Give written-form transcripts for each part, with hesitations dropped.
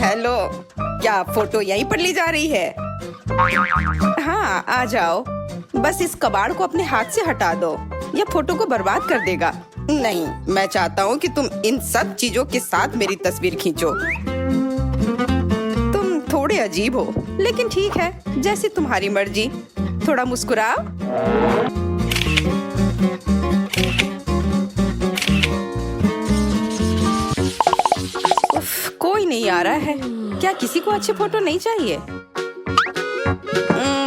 Hello, क्या photo यहीं पर ली जा रही है? हाँ, आ जाओ। बस इस कबाड़ को अपने हाथ से हटा दो, यह फोटो को बर्बाद कर देगा। नहीं, मैं चाहता हूँ कि तुम इन सब चीजों के साथ मेरी तस्वीर खींचो। तुम थोड़े अजीब हो, लेकिन ठीक है, जैसी तुम्हारी मर्जी। थोड़ा मुस्कुराओ। कोई नहीं आ रहा है। क्या किसी को अच्छी फोटो नहीं चाहिए?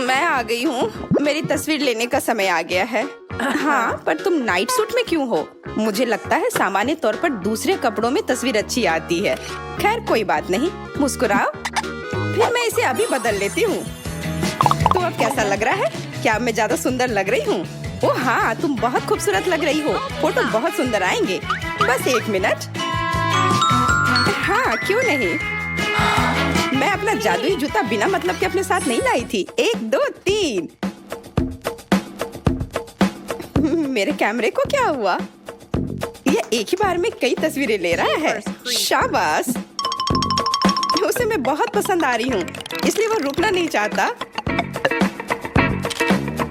मैं आ गई हूँ। मेरी तस्वीर लेने का समय आ गया है। हाँ, पर तुम नाइट सूट में क्यों हो? मुझे लगता है सामान्य तौर पर दूसरे कपड़ों में तस्वीर अच्छी आती है। खैर कोई बात नहीं, मुस्कुराओ। फिर मैं इसे अभी बदल लेती हूँ। तो अब कैसा लग रहा है? क्या मैं ज्यादा सुंदर लग रही हूँ? ओह हाँ, तुम बहुत खूबसूरत लग रही हो। फोटो बहुत सुंदर आएंगे। बस 1 मिनट। हाँ, क्यों नहीं। मैं अपना जादुई जूता बिना मतलब के अपने साथ नहीं लाई थी। 1 2 3। मेरे कैमरे को क्या हुआ? ये एक ही बार में कई तस्वीरें ले रहा है। शाबाश। उसे मैं बहुत पसंद आ रही हूँ, इसलिए वो रुकना नहीं चाहता।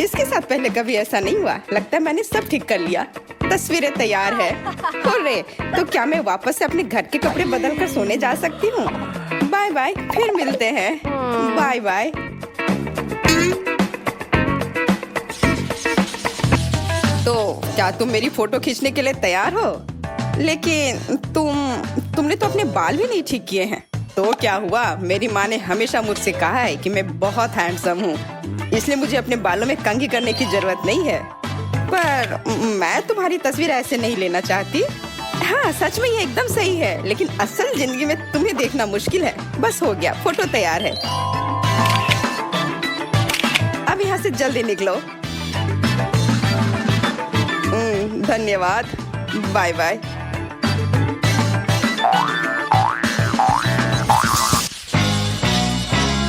इसके साथ पहले कभी ऐसा नहीं हुआ। लगता है मैंने सब ठीक कर लिया। तस्वीरें तैयार है। हुर्रे, तो क्या मैं वापस से अपने घर के कपड़े बदल कर सोने जा सकती हूँ? बाय बाय, फिर मिलते हैं। Bye bye. तो क्या तुम मेरी फोटो खींचने के लिए तैयार हो? लेकिन तुमने तो अपने बाल भी नहीं ठीक किए हैं। तो क्या हुआ? मेरी माँ ने हमेशा मुझसे कहा है कि मैं बहुत हैंडसम हूँ, इसलिए मुझे अपने बालों में कंघी करने की जरूरत नहीं है। पर मैं तुम्हारी तस्वीर ऐसे नहीं लेना चाहती। हाँ, सच में ये एकदम सही है, लेकिन असल जिंदगी में तुम्हें देखना मुश्किल है। बस हो गया, फोटो तैयार है। अब यहाँ से जल्दी निकलो। धन्यवाद। Bye bye.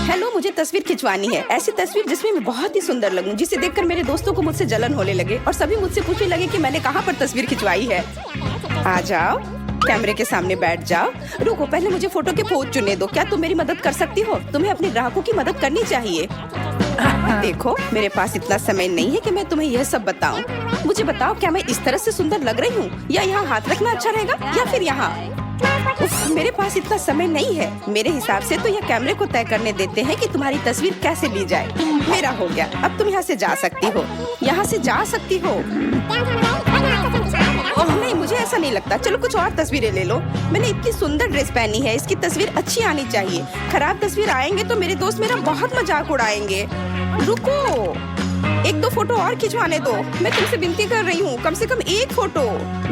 हेलो, मुझे तस्वीर खिंचवानी है। ऐसी तस्वीर जिसमें मैं बहुत ही सुंदर लगूं, जिसे देखकर मेरे दोस्तों को मुझसे जलन होने लगे और सभी मुझसे पूछने लगे कि मैंने कहाँ पर तस्वीर खिंचवाई है। आ जाओ, कैमरे के सामने बैठ जाओ। रुको, पहले मुझे फोटो के पोज चुनने दो। क्या तुम मेरी मदद कर सकती हो? तुम्हें अपने ग्राहकों की मदद करनी चाहिए। देखो, मेरे पास इतना समय नहीं है कि मैं तुम्हें यह सब बताऊं। मुझे बताओ, क्या मैं इस तरह से सुंदर लग रही हूँ, या यहाँ हाथ रखना अच्छा रहेगा, या फिर यहाँ? मेरे पास इतना समय नहीं है। मेरे हिसाब से तो यह कैमरे को तय करने देते हैं कि तुम्हारी तस्वीर कैसे ली जाए। मेरा हो गया। अब तुम यहाँ से जा सकती हो। यहाँ से जा सकती हो। नहीं, मुझे ऐसा नहीं लगता। चलो कुछ और तस्वीरें ले लो। मैंने इतनी सुंदर ड्रेस पहनी है, इसकी तस्वीर अच्छी आनी चाहिए। खराब तस्वीर आएंगे तो मेरे दोस्त मेरा बहुत मजाक उड़ाएंगे। रुको, 1 2 फोटो और खिंचवाने दो। मैं तुमसे विनती कर रही हूँ, कम से कम 1 फोटो।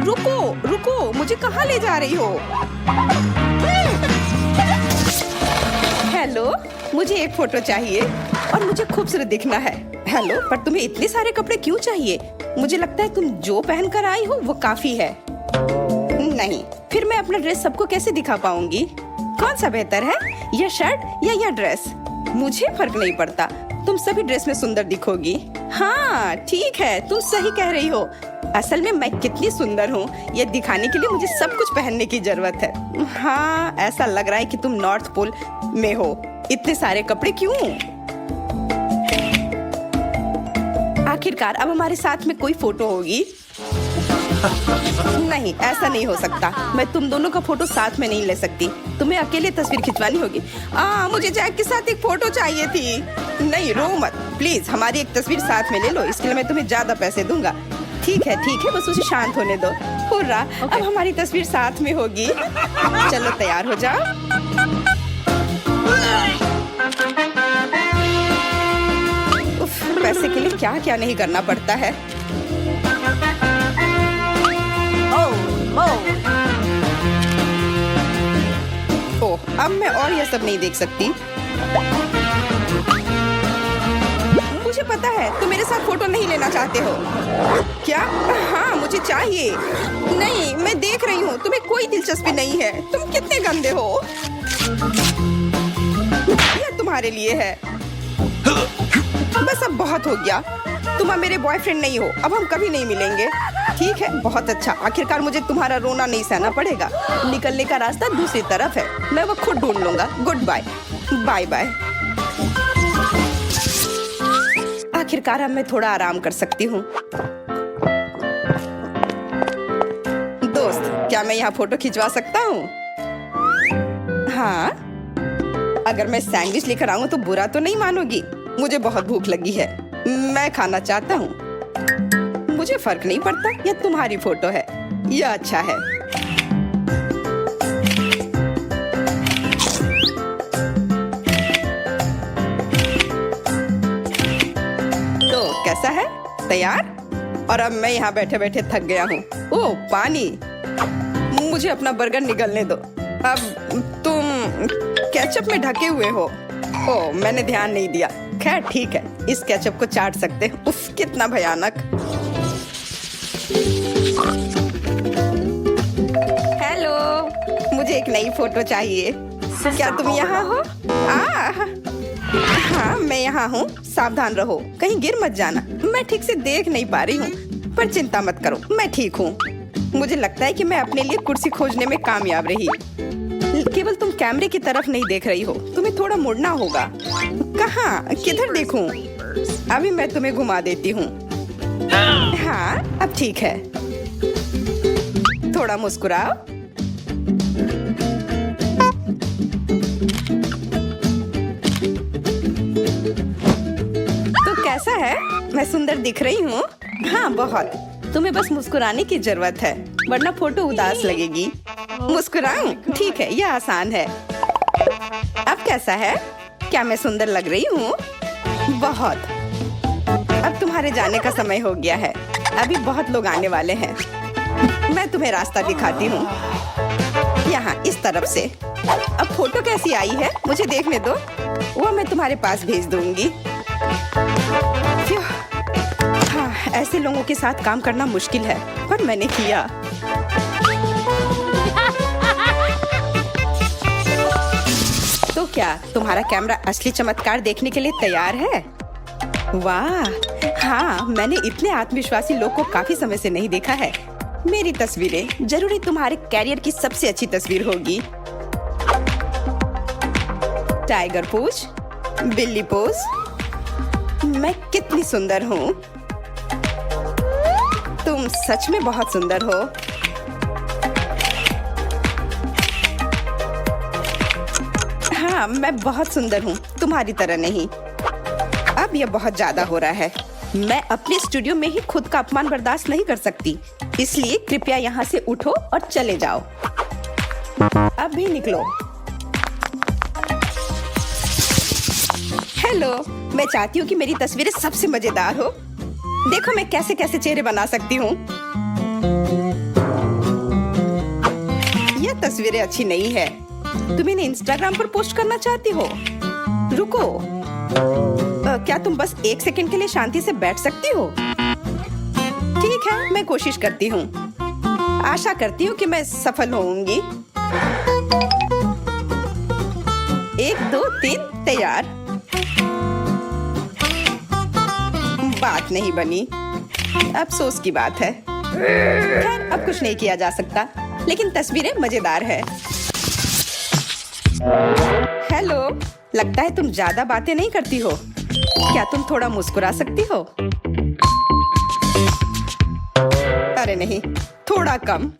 रुको रुको, मुझे कहाँ ले जा रही हो? हेलो, मुझे 1 फोटो चाहिए और मुझे खूबसूरत दिखना है। हेलो, पर तुम्हें इतने सारे कपड़े क्यों चाहिए? मुझे लगता है तुम जो पहन कर आई हो वो काफी है। नहीं, फिर मैं अपना ड्रेस सबको कैसे दिखा पाऊंगी? कौन सा बेहतर है, यह शर्ट या यह ड्रेस? मुझे फर्क नहीं पड़ता, तुम सभी ड्रेस में सुंदर दिखोगी। हाँ ठीक है, तुम सही कह रही हो। असल में मैं कितनी सुंदर हूँ, ये दिखाने के लिए मुझे सब कुछ पहनने की जरूरत है। हाँ, ऐसा लग रहा है कि तुम नॉर्थ पोल में हो। इतने सारे कपड़े क्यों? आखिरकार अब हमारे साथ में कोई फोटो होगी। नहीं, ऐसा नहीं हो सकता। मैं तुम दोनों का फोटो साथ में नहीं ले सकती। तुम्हें अकेले तस्वीर खिंचवानी होगी। मुझे जैक के साथ एक फोटो चाहिए थी। नहीं, रो मत प्लीज, हमारी एक तस्वीर साथ में ले लो। इसके लिए मैं तुम्हें ज्यादा पैसे दूंगा। ठीक है, बस उसे शांत होने दो। हुर्रा, अब हमारी तस्वीर साथ में होगी। चलो तैयार हो जाओ। पैसे के लिए क्या क्या नहीं करना पड़ता है। ओह, अब मैं और यह सब नहीं देख सकती। मुझे पता है तुम मेरे साथ फोटो नहीं लेना चाहते हो। क्या? हाँ, मुझे चाहिए। नहीं, मैं देख रही हूँ, तुम्हें कोई दिलचस्पी नहीं है। तुम कितने गंदे हो। यह तुम्हारे लिए है। बस अब बहुत हो गया। तुम अब मेरे बॉयफ्रेंड नहीं हो, अब हम कभी नहीं मिलेंगे। ठीक है, बहुत अच्छा। आखिरकार मुझे तुम्हारा रोना नहीं सहना पड़ेगा। निकलने का रास्ता दूसरी तरफ है, मैं वो खुद ढूंढ लूंगा। Goodbye. Bye bye. आखिरकार अब मैं थोड़ा आराम कर सकती हूँ। दोस्त, क्या मैं यहाँ फोटो खिंचवा सकता हूँ? हाँ, अगर मैं सैंडविच लेकर आऊँ तो बुरा तो नहीं मानोगी? मुझे बहुत भूख लगी है, मैं खाना चाहता हूँ। मुझे फर्क नहीं पड़ता, यह तुम्हारी फोटो है, यह अच्छा है। तो कैसा है? तैयार? और अब मैं यहाँ बैठे बैठे थक गया हूँ। ओह, पानी। मुझे अपना बर्गर निगलने दो। अब तुम केचप में ढके हुए हो। ओह, मैंने ध्यान नहीं दिया। खैर ठीक है, इस केचप को चाट सकते हैं। उफ, कितना भयानक। हेलो, मुझे एक नई फोटो चाहिए। क्या तुम यहाँ हो? हाँ, मैं यहाँ हूँ। सावधान रहो, कहीं गिर मत जाना। मैं ठीक से देख नहीं पा रही हूँ, पर चिंता मत करो, मैं ठीक हूँ। मुझे लगता है कि मैं अपने लिए कुर्सी खोजने में कामयाब रही। केवल तुम कैमरे की तरफ नहीं देख रही हो, तुम्हें थोड़ा मुड़ना होगा। कहाँ, किधर देखूं? अभी मैं तुम्हें घुमा देती हूँ। हाँ, अब ठीक है। थोड़ा मुस्कुराओ। तो कैसा है? मैं सुंदर दिख रही हूँ? हाँ, बहुत। तुम्हें बस मुस्कुराने की जरूरत है, वरना फोटो उदास लगेगी। मुस्कुराऊं? ठीक है, यह आसान है। अब कैसा है? क्या मैं सुंदर लग रही हूँ? बहुत। अब तुम्हारे जाने का समय हो गया है, अभी बहुत लोग आने वाले हैं। मैं तुम्हें रास्ता दिखाती हूँ, यहाँ इस तरफ से। अब फोटो कैसी आई है, मुझे देखने दो, वो मैं तुम्हारे पास भेज दूंगी। हाँ, ऐसे लोगों के साथ काम करना मुश्किल है, पर मैंने किया। तो क्या तुम्हारा कैमरा असली चमत्कार देखने के लिए तैयार है? वाह, हाँ, मैंने इतने आत्मविश्वासी लोग को काफी समय से नहीं देखा है। मेरी तस्वीरें जरूरी तुम्हारे कैरियर की सबसे अच्छी तस्वीर होगी। टाइगर पोज, बिल्ली पोज। मैं कितनी सुंदर हूँ। तुम सच में बहुत सुंदर हो। हाँ, मैं बहुत सुंदर हूँ, तुम्हारी तरह नहीं। अब यह बहुत ज्यादा हो रहा है। मैं अपने स्टूडियो में ही खुद का अपमान बर्दाश्त नहीं कर सकती, इसलिए कृपया यहाँ से उठो और चले जाओ। अब भी निकलो। हेलो, मैं चाहती हूँ कि मेरी तस्वीरें सबसे मजेदार हो। देखो मैं कैसे कैसे चेहरे बना सकती हूँ। यह तस्वीरें अच्छी नहीं है। तुम इन्हें इंस्टाग्राम पर पोस्ट करना चाहती हो? रुको, क्या तुम बस एक सेकंड के लिए शांति से बैठ सकती हो? ठीक है, मैं कोशिश करती हूँ। आशा करती हूँ कि मैं सफल होऊंगी। 1 2 3 तैयार। बात नहीं बनी, अफसोस की बात है। खैर, अब कुछ नहीं किया जा सकता, लेकिन तस्वीरें मजेदार है। हेलो, लगता है तुम ज्यादा बातें नहीं करती हो। क्या तुम थोड़ा मुस्कुरा सकती हो? अरे नहीं, थोड़ा कम।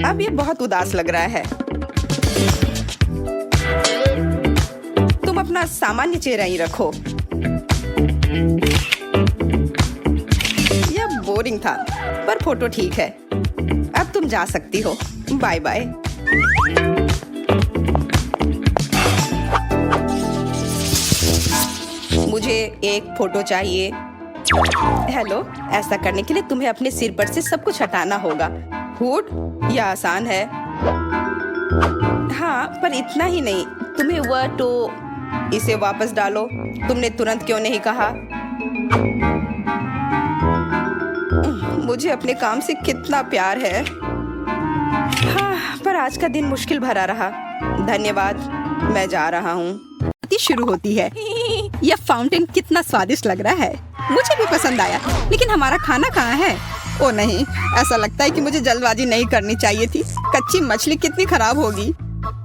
अब ये बहुत उदास लग रहा है। तुम अपना सामान्य चेहरा ही रखो। यह बोरिंग था, पर फोटो ठीक है। अब तुम जा सकती हो। Bye bye. मुझे एक फोटो चाहिए। हेलो, ऐसा करने के लिए तुम्हें अपने सिर पर से सब कुछ हटाना होगा। हुड, यह आसान है। हाँ, पर इतना ही नहीं, तुम्हें वह तो इसे वापस डालो। तुमने तुरंत क्यों नहीं कहा? मुझे अपने काम से कितना प्यार है। हाँ, पर आज का दिन मुश्किल भरा रहा। धन्यवाद, मैं जा रहा हूँ। शुरू होती है। यह फाउंटेन कितना स्वादिष्ट लग रहा है, मुझे भी पसंद आया। लेकिन हमारा खाना कहाँ है? ओ नहीं, ऐसा लगता है कि मुझे जल्दबाजी नहीं करनी चाहिए थी। कच्ची मछली कितनी खराब होगी।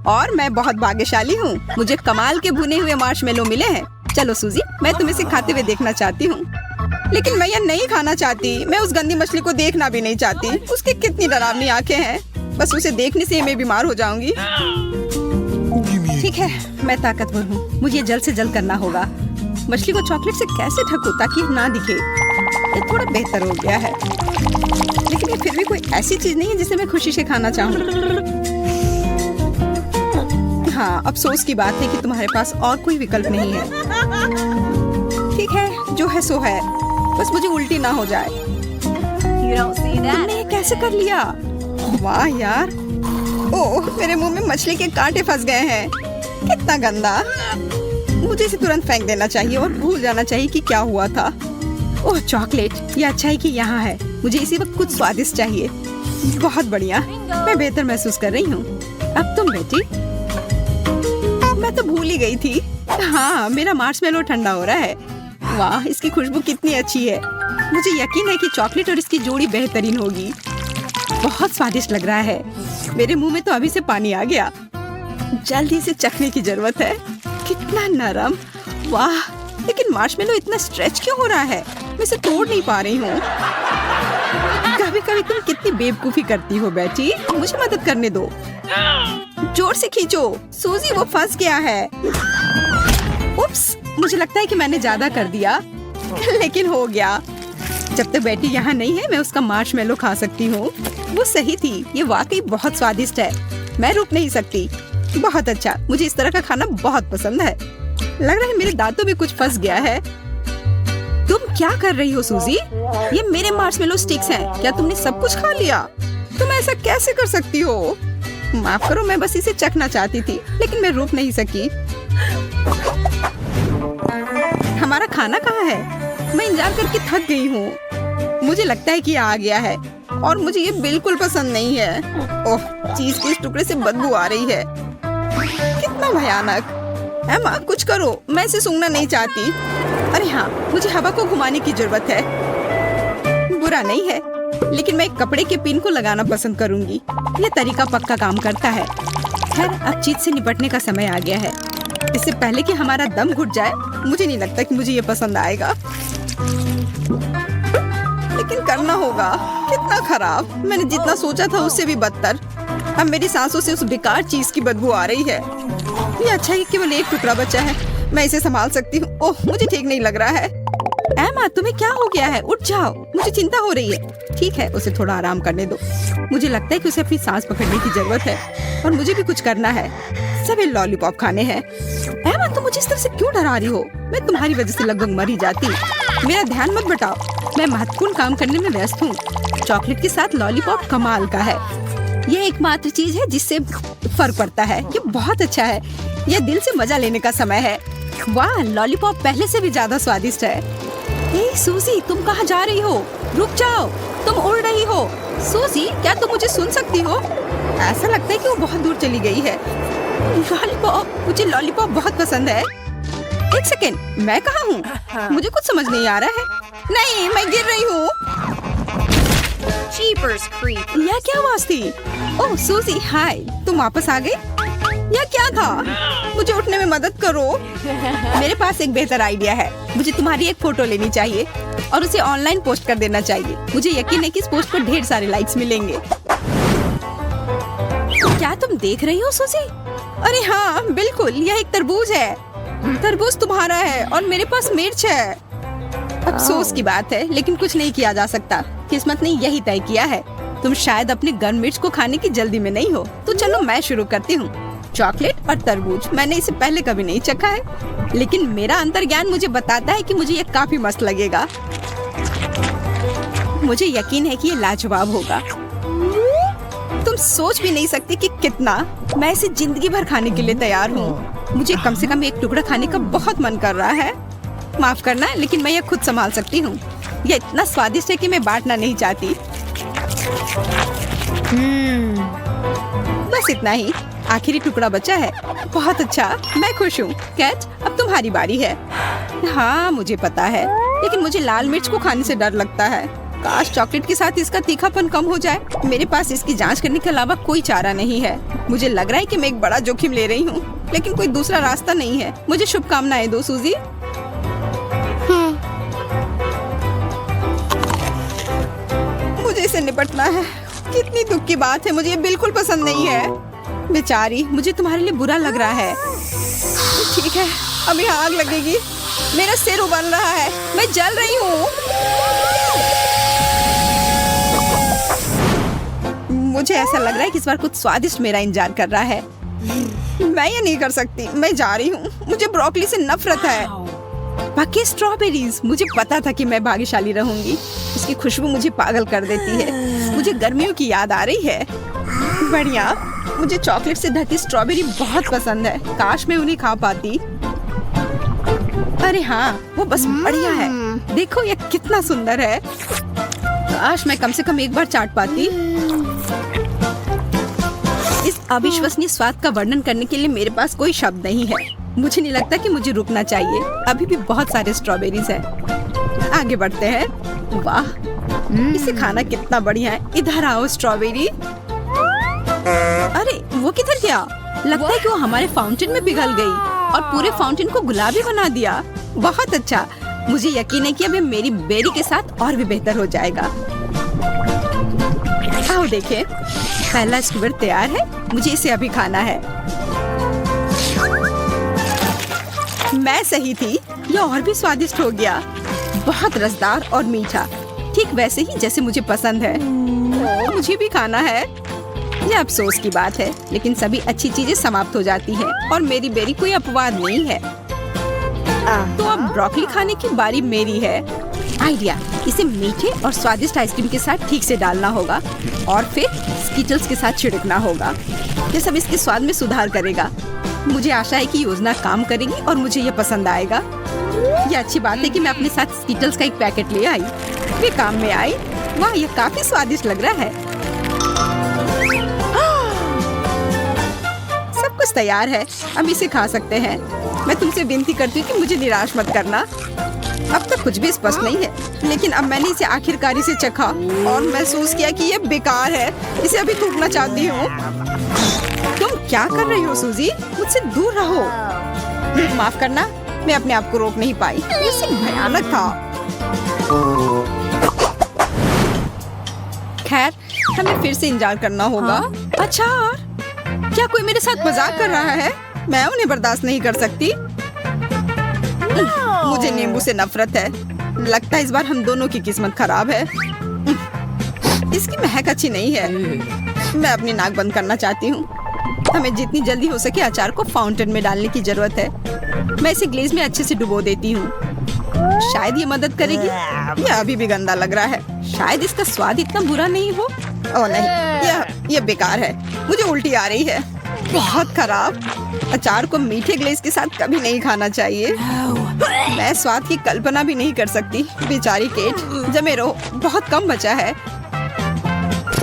और मैं बहुत भाग्यशाली हूँ, मुझे कमाल के भुने हुए मार्शमेलो मिले हैं। चलो सूजी, मैं तुम्हें इसे खाते हुए देखना चाहती हूँ। लेकिन मैं यह नहीं खाना चाहती। मैं उस गंदी मछली को देखना भी नहीं चाहती। उसकी कितनी डरावनी आंखें हैं। बस उसे देखने से मैं बीमार हो जाऊंगी। ठीक है, मैं ताकतवर हूँ, मुझे जल्द से जल्द करना होगा। मछली को चॉकलेट से कैसे ढकूं ताकि ना दिखे। ये थोड़ा बेहतर हो गया है, लेकिन ये फिर भी कोई ऐसी चीज नहीं है जिसे मैं खुशी से खाना चाहूँ। हाँ, अफसोस की बात है कि तुम्हारे पास और कोई विकल्प नहीं है। ठीक है, जो है सो है, बस मुझे उल्टी ना हो जाए। तुमने ये कैसे कर लिया? वाह यार, ओह मेरे मुंह में मछली के कांटे फंस गए हैं। कितना गंदा। मुझे इसे तुरंत फेंक देना चाहिए और भूल जाना चाहिए कि क्या हुआ था। ओह चॉकलेट, ये अच्छा है कि यहाँ है। मुझे इसी वक्त कुछ स्वादिष्ट चाहिए। बहुत बढ़िया, मैं बेहतर महसूस कर रही हूँ। अब तुम बेटी। मैं तो भूल ही गई थी। हाँ, मेरा मार्शमेलो ठंडा हो रहा है। वाह, इसकी खुशबू कितनी अच्छी है। मुझे यकीन है कि चॉकलेट और इसकी जोड़ी बेहतरीन होगी। बहुत स्वादिष्ट लग रहा है। मेरे मुंह में तो अभी से पानी आ गया। जल्दी से चखने की जरूरत है। कितना नरम। वाह, लेकिन मार्शमेलो इतना स्ट्रेच क्यों हो रहा है? मैं इसे तोड़ नहीं पा रही हूँ। कभी कभी तुम कितनी बेवकूफी करती हो बेटी। मुझे मदद करने दो। जोर से खींचो सूजी, वो फंस गया है। उप्स, मुझे लगता है कि मैंने ज्यादा कर दिया, लेकिन हो गया। जब तक बेटी यहाँ नहीं है, मैं उसका मार्शमेलो खा सकती हूँ। वो सही थी, ये वाकई बहुत स्वादिष्ट है। मैं रुक नहीं सकती। बहुत अच्छा, मुझे इस तरह का खाना बहुत पसंद है। लग रहा है मेरे दांतों में कुछ फंस गया है। तुम क्या कर रही हो सूजी? ये मेरे मार्शमेलो स्टिक्स हैं। क्या तुमने सब कुछ खा लिया? तुम ऐसा कैसे कर सकती हो? माफ करो, मैं बस इसे चखना चाहती थी, लेकिन मैं रुक नहीं सकी। हमारा खाना कहाँ है? मैं इंतजार करके थक गई हूँ। मुझे लगता है कि ये आ गया है और मुझे ये बिल्कुल पसंद नहीं है। ओह, चीज के इस टुकड़े से बदबू आ रही है। कितना भयानक। एमा, कुछ करो, मैं इसे सूंघना नहीं चाहती। अरे हाँ, मुझे हवा को घुमाने की जरूरत है। बुरा नहीं है, लेकिन मैं एक कपड़े के पिन को लगाना पसंद करूंगी। ये तरीका पक्का काम करता है। खैर, अब चीज से निपटने का समय आ गया है। इससे पहले कि हमारा दम घुट जाए, मुझे नहीं लगता कि मुझे ये पसंद आएगा, लेकिन करना होगा। कितना खराब। मैंने जितना सोचा था उससे भी बदतर। अब मेरी सांसों से उस बेकार चीज की बदबू आ रही है। ये अच्छा है कि केवल एक टुकड़ा बचा है, मैं इसे संभाल सकती हूँ। ओह, मुझे ठीक नहीं लग रहा है। एमा, तुम्हें क्या हो गया है? उठ जाओ, मुझे चिंता हो रही है। ठीक है, उसे थोड़ा आराम करने दो। मुझे लगता है कि उसे अपनी सांस पकड़ने की जरूरत है और मुझे भी कुछ करना है। सभी लॉलीपॉप खाने हैं। एमा, तुम मुझे इस तरह से क्यों डरा रही हो? मैं तुम्हारी वजह से लगभग मर ही जाती। मेरा ध्यान मत बटाओ, मैं महत्वपूर्ण काम करने में व्यस्त हूँ। चॉकलेट के साथ लॉलीपॉप कमाल का है। ये एकमात्र चीज है जिससे फर्क पड़ता है। ये बहुत अच्छा है। यह दिल से मजा लेने का समय है। वाह, लॉलीपॉप पहले से भी ज्यादा स्वादिष्ट है। ए सूजी, तुम कहाँ जा रही हो? रुक जाओ, तुम उड़ रही हो। सूजी, क्या तुम मुझे सुन सकती हो? ऐसा लगता है कि वो बहुत दूर चली गई है। लॉलीपॉप, मुझे लॉलीपॉप बहुत पसंद है। एक सेकेंड, मैं कहाँ हूँ? मुझे कुछ समझ नहीं आ रहा है। नहीं, मैं गिर रही हूँ। यह क्या आवाज थी? ओह सूजी, हाय, तुम वापस आ गए? यह क्या था? मुझे उठने में मदद करो। मेरे पास एक बेहतर आइडिया है। मुझे तुम्हारी एक फोटो लेनी चाहिए और उसे ऑनलाइन पोस्ट कर देना चाहिए। मुझे यकीन है कि इस पोस्ट पर ढेर सारे लाइक्स मिलेंगे। क्या तुम देख रही हो सूजी? अरे हाँ, बिल्कुल, यह एक तरबूज है। तरबूज तुम्हारा है और मेरे पास मिर्च है। अफसोस की बात है, लेकिन कुछ नहीं किया जा सकता। किस्मत ने यही तय किया है। तुम शायद अपने गन मिर्च को खाने की जल्दी में नहीं हो, तो चलो मैं शुरू करती हूँ। चॉकलेट और तरबूज, मैंने इसे पहले कभी नहीं चखा है, लेकिन मेरा अंतर्ज्ञान मुझे बताता है कि मुझे ये काफी मस्त लगेगा। मुझे यकीन है कि ये लाजवाब होगा। तुम सोच भी नहीं सकते कि कितना। मैं इसे जिंदगी भर खाने के लिए तैयार हूँ। मुझे कम से कम एक टुकड़ा खाने का बहुत मन कर रहा है। माफ करना, लेकिन मैं यह खुद संभाल सकती हूँ। यह इतना स्वादिष्ट है कि मैं बांटना नहीं चाहती। बस इतना ही, आखिरी टुकड़ा बचा है। बहुत अच्छा, मैं खुश हूँ। कैट, अब तुम्हारी बारी है। हाँ मुझे पता है, लेकिन मुझे लाल मिर्च को खाने से डर लगता है। काश चॉकलेट के साथ इसका तीखापन कम हो जाए। मेरे पास इसकी जांच करने के अलावा कोई चारा नहीं है। मुझे लग रहा है कि मैं एक बड़ा जोखिम ले रही हूँ, लेकिन कोई दूसरा रास्ता नहीं है। मुझे शुभकामनाएं दो सूजी। मुझे इसे निपटना है। कितनी दुख की बात है, मुझे ये बिल्कुल पसंद नहीं है। बेचारी, मुझे तुम्हारे लिए बुरा लग रहा है। ठीक है, अभी आग लगेगी। मेरा सिर उबल रहा है, मैं जल रही हूँ। मुझे ऐसा लग रहा है कि इस बार कुछ स्वादिष्ट मेरा इंतजार कर रहा है। मैं ये नहीं कर सकती, मैं जा रही हूँ। मुझे ब्रोकली से नफरत है। पके स्ट्रॉबेरीज, मुझे पता था कि मैं भाग्यशाली रहूंगी। उसकी खुशबू मुझे पागल कर देती है। मुझे गर्मियों की याद आ रही है। बढ़िया, मुझे चॉकलेट से ढकी स्ट्रॉबेरी बहुत पसंद है। काश मैं उन्हें खा पाती। अरे हाँ, वो बस बढ़िया है। देखो ये कितना सुंदर है। काश मैं कम से कम एक बार चाट पाती। इस अविश्वसनीय स्वाद का वर्णन करने के लिए मेरे पास कोई शब्द नहीं है। मुझे नहीं लगता कि मुझे रुकना चाहिए। अभी भी बहुत सारे स्ट्रॉबेरीज हैं। आगे बढ़ते हैं। वाह, इसे खाना कितना बढ़िया है। इधर आओ स्ट्रॉबेरी। अरे वो किधर गया? लगता है कि वो हमारे फाउंटेन में पिघल गई और पूरे फाउंटेन को गुलाबी बना दिया। बहुत अच्छा। मुझे यकीन है कि अब मेरी बेरी के साथ और भी बेहतर हो जाएगा। आओ देखें, पहला स्क्वायर तैयार है। मुझे इसे अभी खाना है। मैं सही थी, यह और भी स्वादिष्ट हो गया। बहुत रसदार और मीठा, ठीक वैसे ही जैसे मुझे पसंद है। मुझे भी खाना है। यह अफसोस की बात है, लेकिन सभी अच्छी चीजें समाप्त हो जाती हैं और मेरी बेरी कोई अपवाद नहीं है। तो अब ब्रोकली खाने की बारी मेरी है। आइडिया, इसे मीठे और स्वादिष्ट आइसक्रीम के साथ ठीक से डालना होगा और फिर स्किटल्स के साथ छिड़कना होगा। यह सब इसके स्वाद में सुधार करेगा। मुझे आशा है कि योजना काम करेगी और मुझे यह पसंद आएगा। यह अच्छी बात है कि मैं अपने साथ स्किटल्स का एक पैकेट ले आई। वे काम में आई। वाह, यह काफी स्वादिष्ट लग रहा है। सब कुछ तैयार है, अब इसे खा सकते हैं। मैं तुमसे विनती करती हूँ कि मुझे निराश मत करना। अब तक कुछ भी स्पष्ट नहीं है, लेकिन अब मैंने इसे आखिरकार इसे चखा और महसूस किया कि यह बेकार है। इसे अभी थूकना चाहती हूँ। तुम क्या कर रही हो सूजी? मुझसे दूर रहो। माफ करना, मैं अपने आप को रोक नहीं पाई। ये सिर्फ भयानक था। खैर, हमें फिर से इंतजार करना होगा। अच्छा, क्या कोई मेरे साथ मजाक कर रहा है? मैं उन्हें बर्दाश्त नहीं कर सकती। मुझे नींबू से नफरत है। लगता है इस बार हम दोनों की किस्मत खराब है। इसकी महक अच्छी नहीं है। मैं अपनी नाक बंद करना चाहती हूँ। हमें जितनी जल्दी हो सके अचार को फाउंटेन में डालने की जरूरत है। मैं इसे ग्लेज में अच्छे से डुबो देती हूँ। शायद ये मदद करेगी। यह अभी भी गंदा लग रहा है। शायद इसका स्वाद इतना बुरा नहीं हो। ओह नहीं, यह बेकार है। मुझे उल्टी आ रही है। बहुत खराब। अचार को मीठे ग्लेज के साथ कभी नहीं खाना चाहिए। मैं स्वाद की कल्पना भी नहीं कर सकती। बेचारी केट, जमे रहो, बहुत कम बचा है।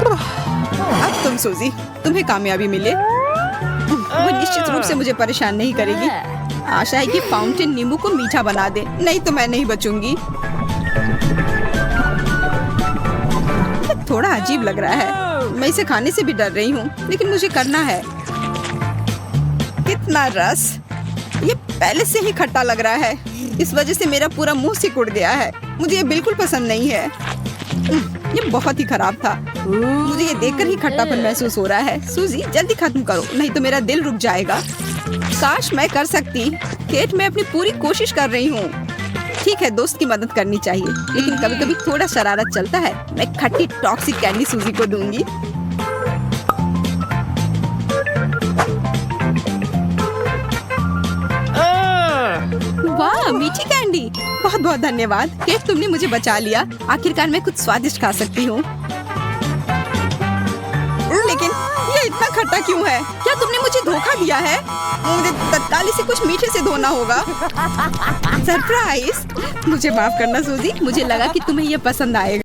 अब तुम सूजी, तुम्हें कामयाबी मिले। वो निश्चित रूप से मुझे परेशान नहीं करेगी। आशा है कि फाउंटेन नींबू को मीठा बना दे, नहीं तो मैं नहीं बचूंगी। थोड़ा अजीब लग रहा है। मैं इसे खाने से भी डर रही हूँ, लेकिन मुझे करना है। कितना रस! ये पहले से ही खट्टा लग रहा है। इस वजह से मेरा पूरा मुंह सिकुड़ गया है। मुझे ये बिल्कुल पसंद नहीं है। ये बहुत ही खराब था। मुझे ये देखकर ही खट्टापन महसूस हो रहा है। सूजी, जल्दी खत्म करो, नहीं तो मेरा दिल रुक जाएगा। काश मैं कर सकती। केट, मैं अपनी पूरी कोशिश कर रही हूँ। ठीक है, दोस्त की मदद करनी चाहिए, लेकिन कभी कभी थोड़ा शरारत चलता है। मैं खट्टी टॉक्सिक कैंडी सूजी को दूंगी। वाह, मीठी कैंडी! बहुत बहुत धन्यवाद केट, तुमने मुझे बचा लिया। आखिरकार मैं कुछ स्वादिष्ट खा सकती हूँ। लेकिन ये इतना खट्टा क्यों है? क्या तुमने मुझे धोखा दिया है? मुझे तत्काल इसे कुछ मीठे से धोना होगा। सरप्राइज! मुझे माफ करना सूजी, मुझे लगा कि तुम्हें ये पसंद आएगा।